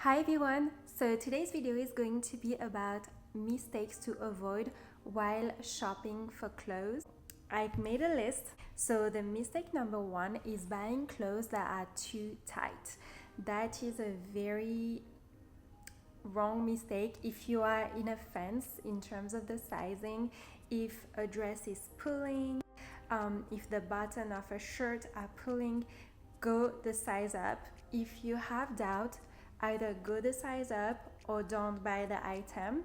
Hi everyone! So today's video is going to be about mistakes to avoid while shopping for clothes. I've made a list. So the mistake number one is buying clothes that are too tight. That is a very wrong mistake if you are in a fence in terms of the sizing, if a dress is pulling, if the button of a shirt are pulling, go the size up. If you have doubt, either go the size up or don't buy the item.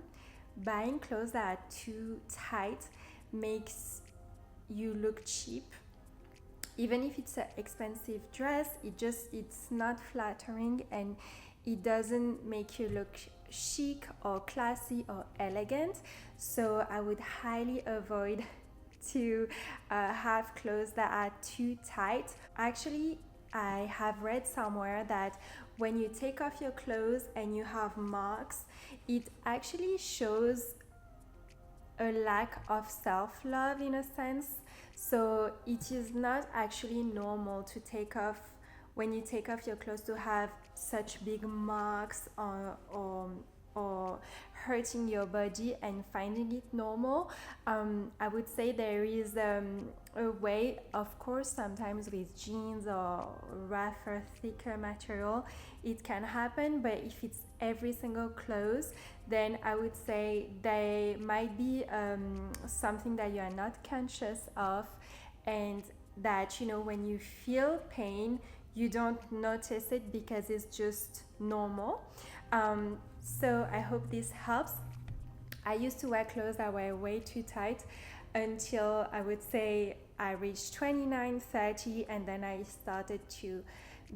Buying clothes that are too tight makes you look cheap. Even if it's an expensive dress, it's not flattering and it doesn't make you look chic or classy or elegant. So I would highly avoid to have clothes that are too tight. Actually, I have read somewhere that when you take off your clothes and you have marks, it actually shows a lack of self-love in a sense. So it is not actually normal to take off, when you take off your clothes, to have such big marks or hurting your body and finding it normal. I would say there is a way, of course, sometimes with jeans or rougher, thicker material, it can happen, but if it's every single clothes, then I would say they might be something that you are not conscious of, and that, you know, when you feel pain, you don't notice it because it's just normal. So I hope this helps. I used to wear clothes that were way too tight until I would say I reached 29, 30, and then I started to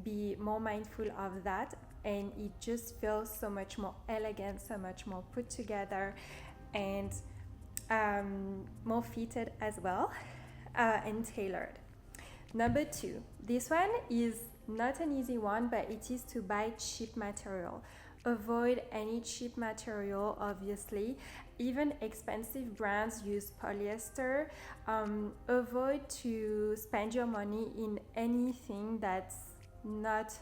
be more mindful of that, and it just feels so much more elegant, so much more put together, and more fitted as well, and tailored. Number two, this one is not an easy one, but it is to buy cheap material. Avoid any cheap material, obviously. Even expensive brands use polyester. Avoid to spend your money in anything that's not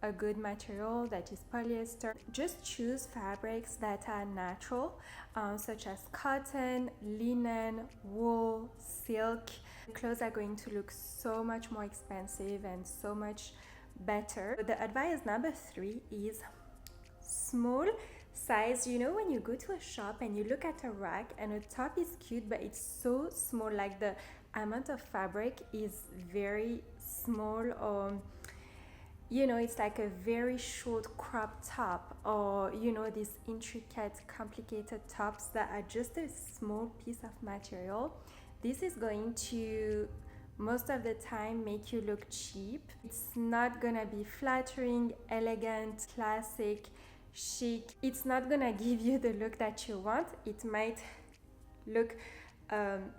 a good material, that is polyester. Just choose fabrics that are natural, such as cotton, linen, wool, silk. Clothes are going to look so much more expensive and so much better. The advice number three is small size. You know, when you go to a shop and you look at a rack and a top is cute, but it's so small, like the amount of fabric is very small, or you know, it's like a very short crop top, or you know, these intricate, complicated tops that are just a small piece of material. This is going to, most of the time, make you look cheap. It's not gonna be flattering, elegant, classic, chic. It's not gonna give you the look that you want. It might look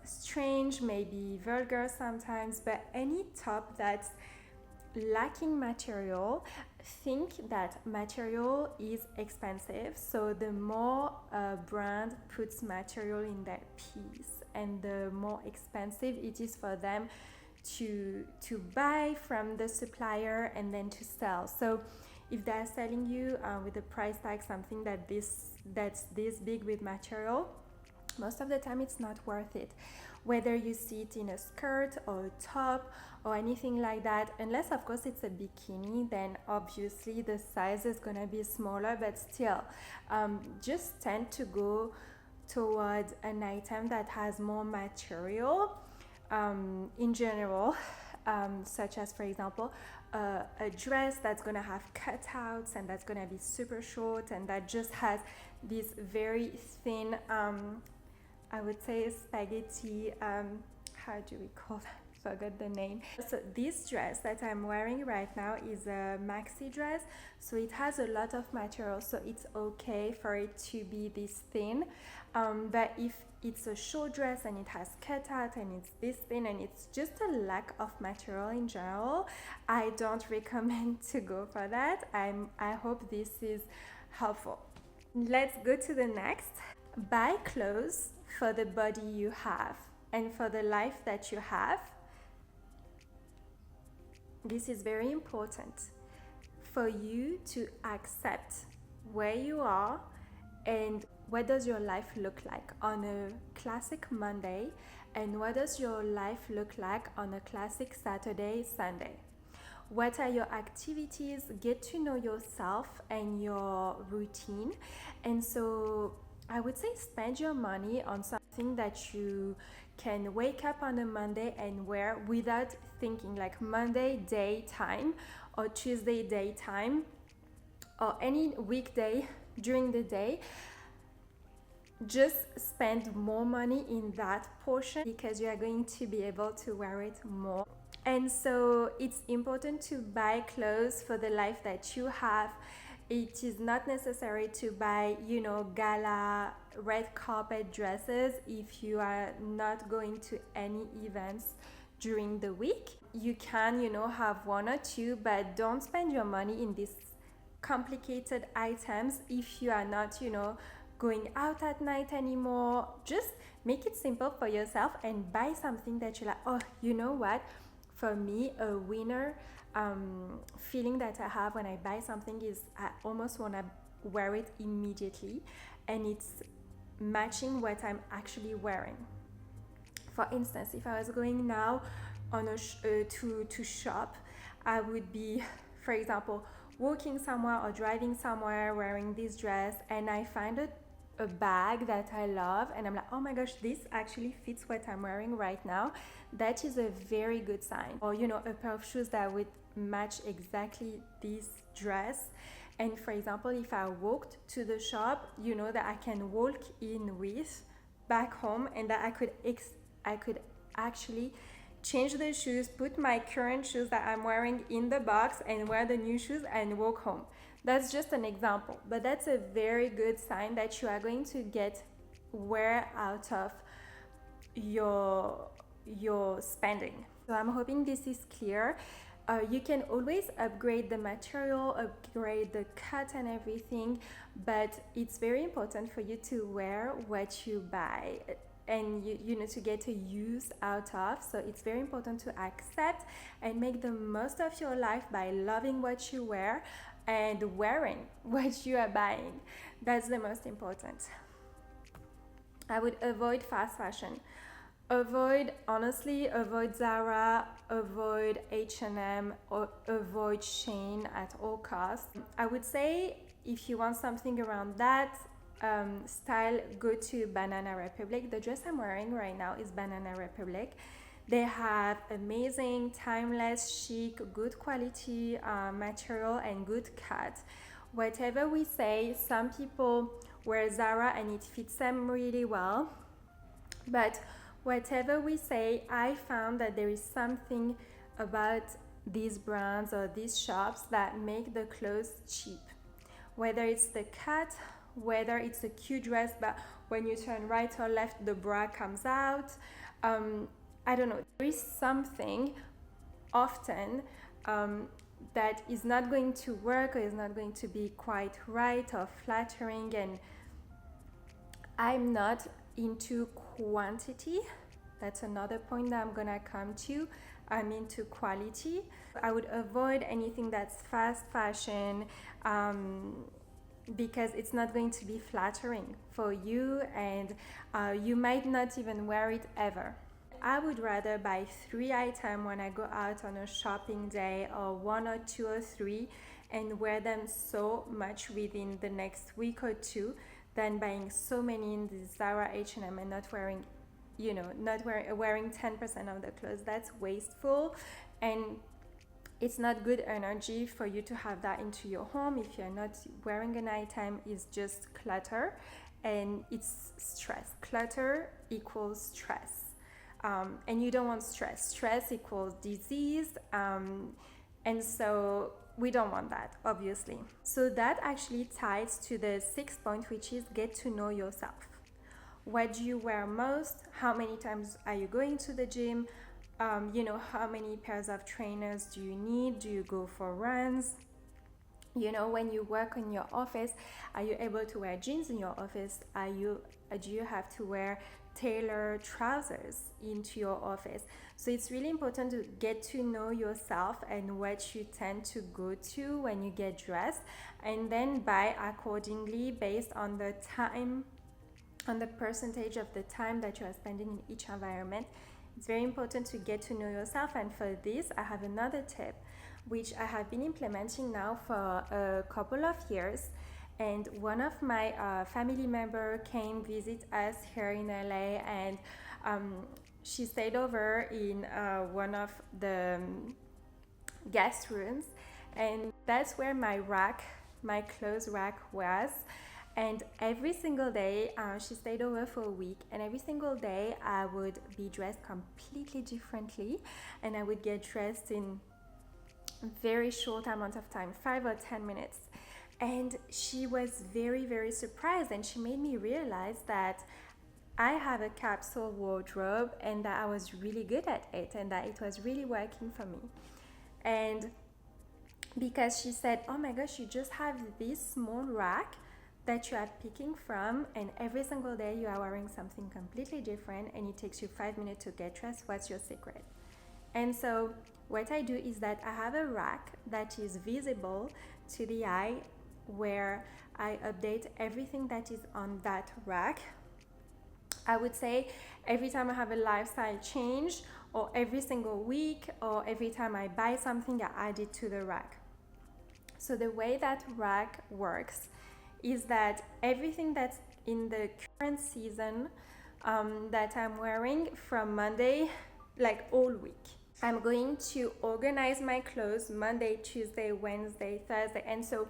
strange, maybe vulgar sometimes, but any top that's lacking material, think that material is expensive, so the more a brand puts material in that piece, and the more expensive it is for them to buy from the supplier and then to sell. So if they're selling you with a price tag something that's this big with material, most of the time it's not worth it. Whether you see it in a skirt or a top or anything like that, unless of course it's a bikini, then obviously the size is gonna be smaller, but still, just tend to go towards an item that has more material in general, such as, for example, a dress that's gonna have cutouts and that's gonna be super short and that just has this very thin, I would say spaghetti, how do we call that? Forgot the name. So this dress that I'm wearing right now is a maxi dress, so it has a lot of material, so it's okay for it to be this thin. But if it's a short dress and it has cutout and it's this thin and it's just a lack of material in general, I don't recommend to go for that. I hope this is helpful. Let's go to the next. Buy clothes for the body you have and for the life that you have. This is very important for you to accept where you are and what does your life look like on a classic Monday, and what does your life look like on a classic Saturday, Sunday. What are your activities? Get to know yourself and your routine. And so I would say spend your money on something that you can wake up on a Monday and wear without thinking, like Monday daytime or Tuesday daytime or any weekday during the day. Just spend more money in that portion because you are going to be able to wear it more. And so it's important to buy clothes for the life that you have. It is not necessary to buy, gala red carpet dresses if you are not going to any events during the week. You can, have one or two, but don't spend your money in these complicated items if you are not, going out at night anymore. Just make it simple for yourself and buy something that you're like, oh, you know what? For me, a winner feeling that I have when I buy something is I almost want to wear it immediately, and it's matching what I'm actually wearing. For instance, if I was going now on to shop, I would be, for example, walking somewhere or driving somewhere wearing this dress, and I find a bag that I love and I'm like, oh my gosh, this actually fits what I'm wearing right now. That is a very good sign. Or a pair of shoes that would match exactly this dress. And for example, if I walked to the shop, that I can walk in with back home, and that I could actually change the shoes, put my current shoes that I'm wearing in the box and wear the new shoes and walk home. That's just an example, but that's a very good sign that you are going to get wear out of your spending. So I'm hoping this is clear. You can always upgrade the material, upgrade the cut and everything, but it's very important for you to wear what you buy and to get a use out of. So it's very important to accept and make the most of your life by loving what you wear and wearing what you are buying. That's the most important. I would avoid fast fashion. Avoid Zara, avoid H&M, or avoid Shein at all costs. I would say if you want something around that style, go to Banana Republic. The dress I'm wearing right now is Banana Republic. They have amazing, timeless, chic, good quality material and good cut. Whatever we say, some people wear Zara and it fits them really well. But whatever we say, I found that there is something about these brands or these shops that make the clothes cheap. Whether it's the cut, whether it's a cute dress, but when you turn right or left, the bra comes out. I don't know, there is something often that is not going to work or is not going to be quite right or flattering, and I'm not into quantity. That's another point that I'm gonna come to. I'm into quality. I would avoid anything that's fast fashion because it's not going to be flattering for you, and you might not even wear it ever. I would rather buy 3 items when I go out on a shopping day, or 1 or 2 or 3, and wear them so much within the next week or 2 than buying so many in the Zara, H&M and not wearing, wearing 10% of the clothes. That's wasteful, and it's not good energy for you to have that into your home. If you're not wearing an item, it's just clutter, and it's stress. Clutter equals stress. And you don't want stress. Stress equals disease, and so we don't want that, obviously. So that actually ties to the 6th point, which is get to know yourself. What do you wear most? How many times are you going to the gym? How many pairs of trainers do you need? Do you go for runs? When you work in your office, are you able to wear jeans in your office? Do you have to wear tailor trousers into your office. So it's really important to get to know yourself and what you tend to go to when you get dressed, and then buy accordingly based on the time, on the percentage of the time that you are spending in each environment. It's very important to get to know yourself, and for this I have another tip which I have been implementing now for a couple of years. And one of my family member came visit us here in LA, and she stayed over in one of the guest rooms, and that's where my clothes rack was. And every single day, she stayed over for a week, and every single day I would be dressed completely differently, and I would get dressed in very short amount of time, 5 or 10 minutes. And she was very, very surprised, and she made me realize that I have a capsule wardrobe and that I was really good at it and that it was really working for me. And because she said, oh my gosh, you just have this small rack that you are picking from, and every single day you are wearing something completely different, and it takes you 5 minutes to get dressed. What's your secret? And so what I do is that I have a rack that is visible to the eye, where I update everything that is on that rack. I would say every time I have a lifestyle change, or every single week, or every time I buy something, I add it to the rack. So the way that rack works is that everything that's in the current season that I'm wearing from Monday, like all week, I'm going to organize my clothes Monday, Tuesday, Wednesday, Thursday. And so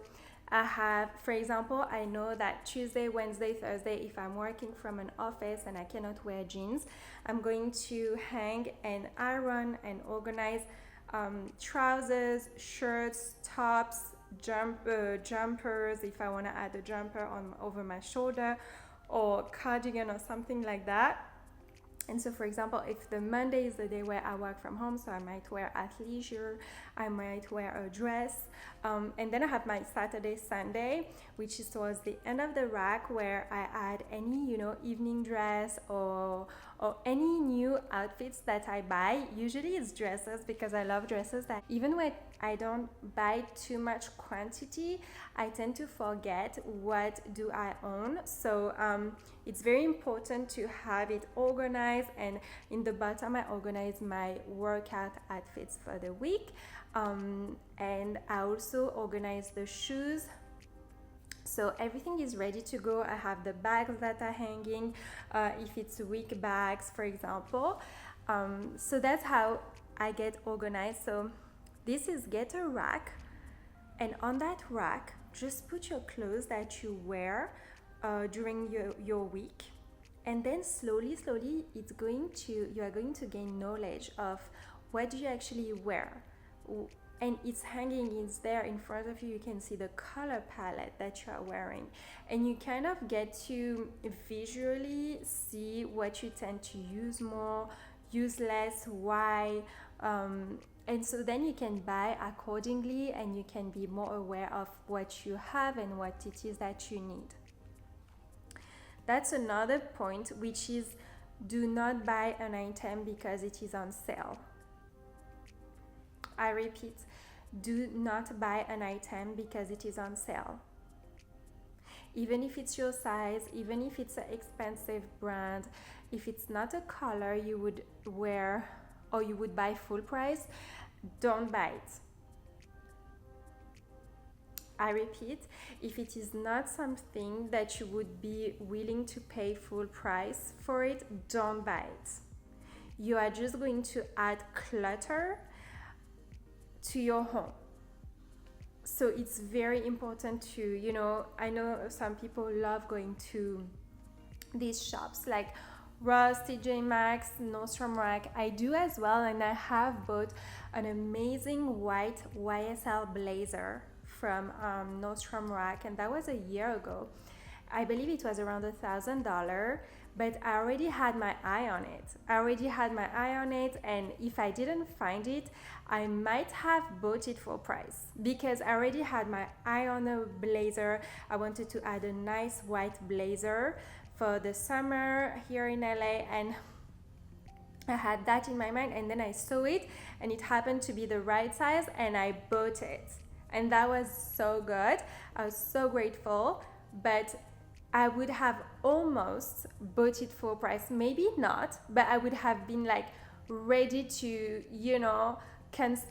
I have, for example, I know that Tuesday, Wednesday, Thursday, if I'm working from an office and I cannot wear jeans, I'm going to hang and iron and organize trousers, shirts, tops, jumpers, if I want to add a jumper on over my shoulder, or cardigan or something like that. And so, for example, if the Monday is the day where I work from home, so I might wear athleisure, I might wear a dress. And then I have my Saturday, Sunday, which is towards the end of the rack, where I add any, evening dress or any new outfits that I buy. Usually it's dresses, because I love dresses that even when I don't buy too much quantity, I tend to forget what do I own. So it's very important to have it organized, and in the bottom I organize my workout outfits for the week, and I also organize the shoes. So everything is ready to go. I have the bags that are hanging, if it's week bags, for example. So that's how I get organized. So this is get a rack, and on that rack, just put your clothes that you wear during your week, and then slowly you are going to gain knowledge of what do you actually wear. And it's hanging, it's there in front of you. You can see the color palette that you are wearing, and you kind of get to visually see what you tend to use more, use less, why, and so then you can buy accordingly, and you can be more aware of what you have and what it is that you need. That's another point, which is do not buy an item because it is on sale. I repeat, do not buy an item because it is on sale. Even if it's your size, even if it's an expensive brand, if it's not a color you would wear or you would buy full price, don't buy it. I repeat, if it is not something that you would be willing to pay full price for it, don't buy it. You are just going to add clutter to your home. So it's very important to, I know some people love going to these shops like Ross, TJ Maxx, Nordstrom Rack. I do as well, and I have bought an amazing white YSL blazer from Nordstrom Rack, and that was a year ago. I believe it was around $1,000, but I already had my eye on it. And if I didn't find it, I might have bought it full price because I already had my eye on a blazer. I wanted to add a nice white blazer for the summer here in LA, and I had that in my mind, and then I saw it and it happened to be the right size and I bought it. And that was so good. I was so grateful, but I would have almost bought it full price. Maybe not, but I would have been like ready to,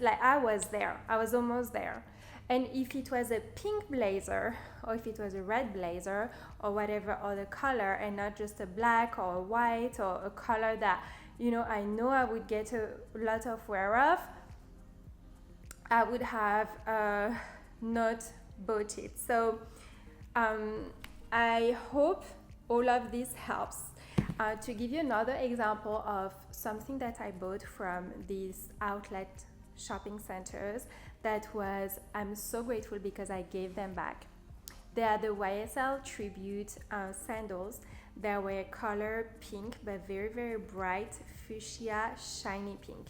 like I was there. I was almost there. And if it was a pink blazer, or if it was a red blazer, or whatever other color, and not just a black or a white or a color that, I know I would get a lot of wear of, I would have not bought it. So I hope all of this helps. To give you another example of something that I bought from these outlet shopping centers, I'm so grateful because I gave them back. They are the YSL Tribute sandals. They were color pink, but very, very bright fuchsia, shiny pink.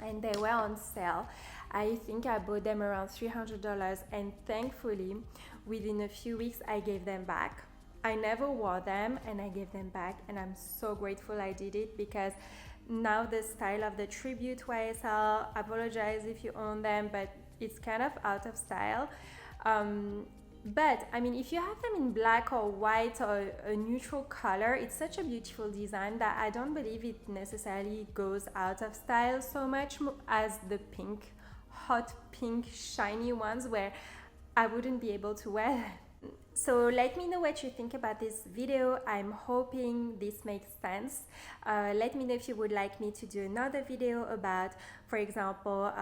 And they were on sale. I think I bought them around $300, and thankfully, within a few weeks, I gave them back. I never wore them, and I gave them back, and I'm so grateful I did it because now the style of the Tribute YSL, apologize if you own them, but it's kind of out of style. But I mean, if you have them in black or white or a neutral color, it's such a beautiful design that I don't believe it necessarily goes out of style so much as the pink, hot pink, shiny ones where I wouldn't be able to wear them. So let me know what you think about this video. I'm hoping this makes sense. Let me know if you would like me to do another video about, for example,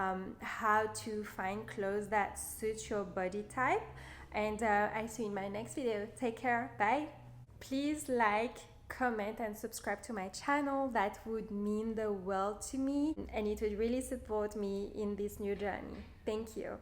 how to find clothes that suit your body type. And I see you in my next video. Take care. Bye. Please like, comment, and subscribe to my channel. That would mean the world to me, and it would really support me in this new journey. Thank you.